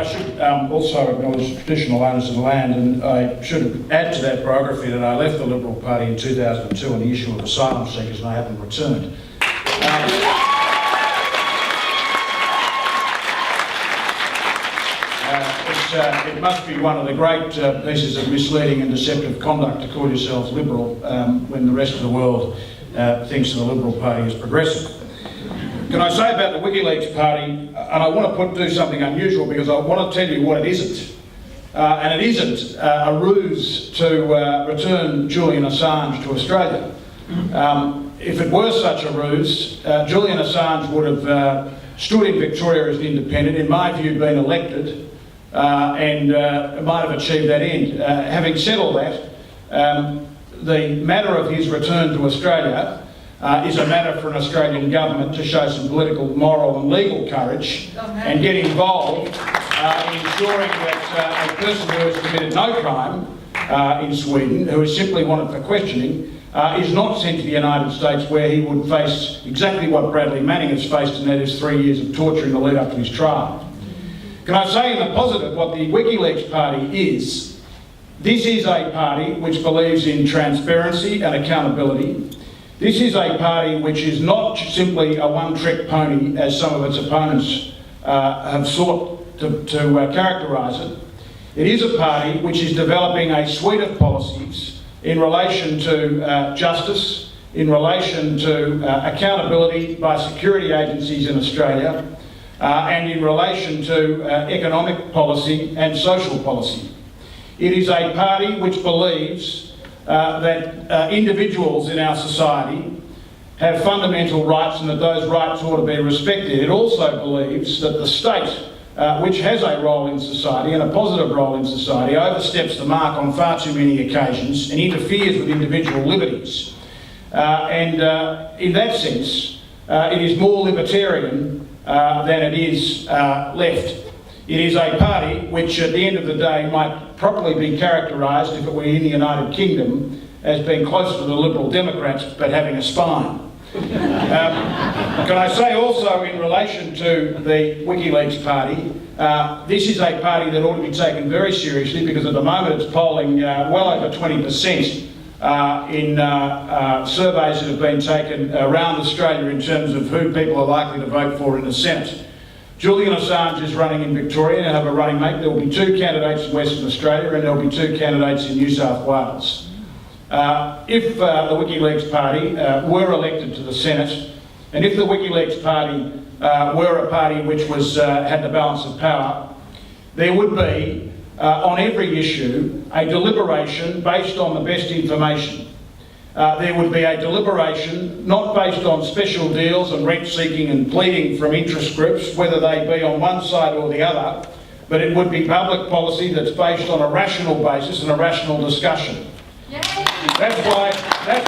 should also acknowledge the traditional owners of the land, and I should add to that biography that I left the Liberal Party in 2002 on the issue of asylum seekers, and I haven't returned. It must be one of the great pieces of misleading and deceptive conduct to call yourselves Liberal when the rest of the world thinks the Liberal Party is progressive. Can I say about the WikiLeaks Party, and I want to do something unusual because I want to tell you what it isn't. And it isn't a ruse to return Julian Assange to Australia. If it were such a ruse, Julian Assange would have stood in Victoria as an independent, in my view been elected, and might have achieved that end. Having said all that, the matter of his return to Australia is a matter for an Australian government to show some political, moral and legal courage and get involved in ensuring that a person who has committed no crime in Sweden, who is simply wanted for questioning, is not sent to the United States, where he would face exactly what Bradley Manning has faced, and that is 3 years of torture in the lead up to his trial. Can I say in the positive what the WikiLeaks Party is? This is a party which believes in transparency and accountability. This is a party which is not simply a one-trick pony, as some of its opponents have sought to characterise it. It is a party which is developing a suite of policies in relation to justice, in relation to accountability by security agencies in Australia, and in relation to economic policy and social policy. It is a party which believes that individuals in our society have fundamental rights and that those rights ought to be respected. It also believes that the state, which has a role in society and a positive role in society, oversteps the mark on far too many occasions and interferes with individual liberties. In that sense, it is more libertarian than it is left. It is a party which at the end of the day might properly be characterised, if it were in the United Kingdom, as being closer to the Liberal Democrats but having a spine. Can I say also in relation to the WikiLeaks Party, this is a party that ought to be taken very seriously, because at the moment it's polling well over 20% in surveys that have been taken around Australia in terms of who people are likely to vote for in the Senate. Julian Assange is running in Victoria and have a running mate. There will be 2 candidates in Western Australia and there will be 2 candidates in New South Wales. If the WikiLeaks Party were elected to the Senate, and if the WikiLeaks Party were a party which had the balance of power, there would be, on every issue, a deliberation based on the best information. There would be a deliberation not based on special deals and rent-seeking and pleading from interest groups, whether they be on one side or the other, but it would be public policy that's based on a rational basis and a rational discussion. Yay. That's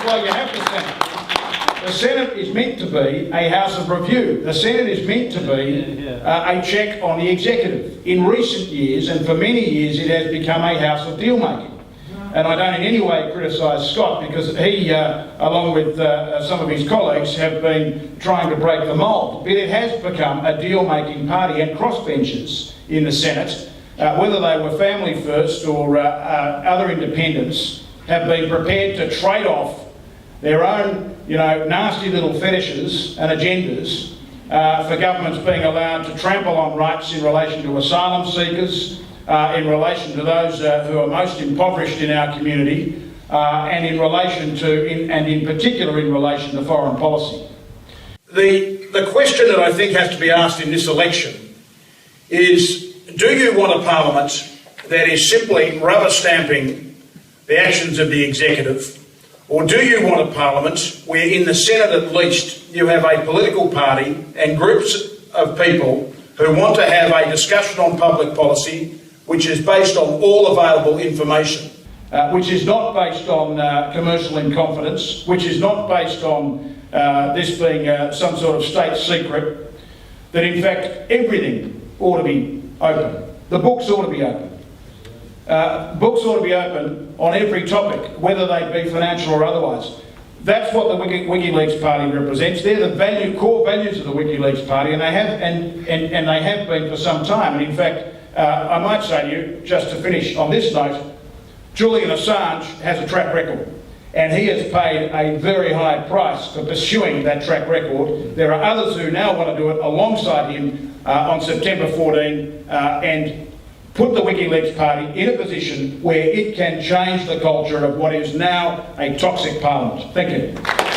why you have the Senate. The Senate is meant to be a house of review. The Senate is meant to be a check on the executive. In recent years, and for many years, it has become a house of deal-making. And I don't in any way criticise Scott, because he, along with some of his colleagues, have been trying to break the mould. But it has become a deal-making party, and crossbenchers in the Senate, whether they were Family First or other independents, have been prepared to trade off their own, nasty little fetishes and agendas for governments being allowed to trample on rights in relation to asylum seekers, in relation to those who are most impoverished in our community, and in relation to, and in particular in relation to foreign policy. The question that I think has to be asked in this election is, do you want a parliament that is simply rubber stamping the actions of the executive, or do you want a parliament where in the Senate at least you have a political party and groups of people who want to have a discussion on public policy which is based on all available information, which is not based on commercial in confidence, which is not based on this being some sort of state secret, that in fact everything ought to be open. The books ought to be open. Books ought to be open on every topic, whether they be financial or otherwise. That's what the WikiLeaks Party represents. They're the core values of the WikiLeaks Party, and they have been for some time. And in fact, I might say to you, just to finish on this note, Julian Assange has a track record, and he has paid a very high price for pursuing that track record. There are others who now want to do it alongside him on September 14 and put the WikiLeaks Party in a position where it can change the culture of what is now a toxic parliament. Thank you.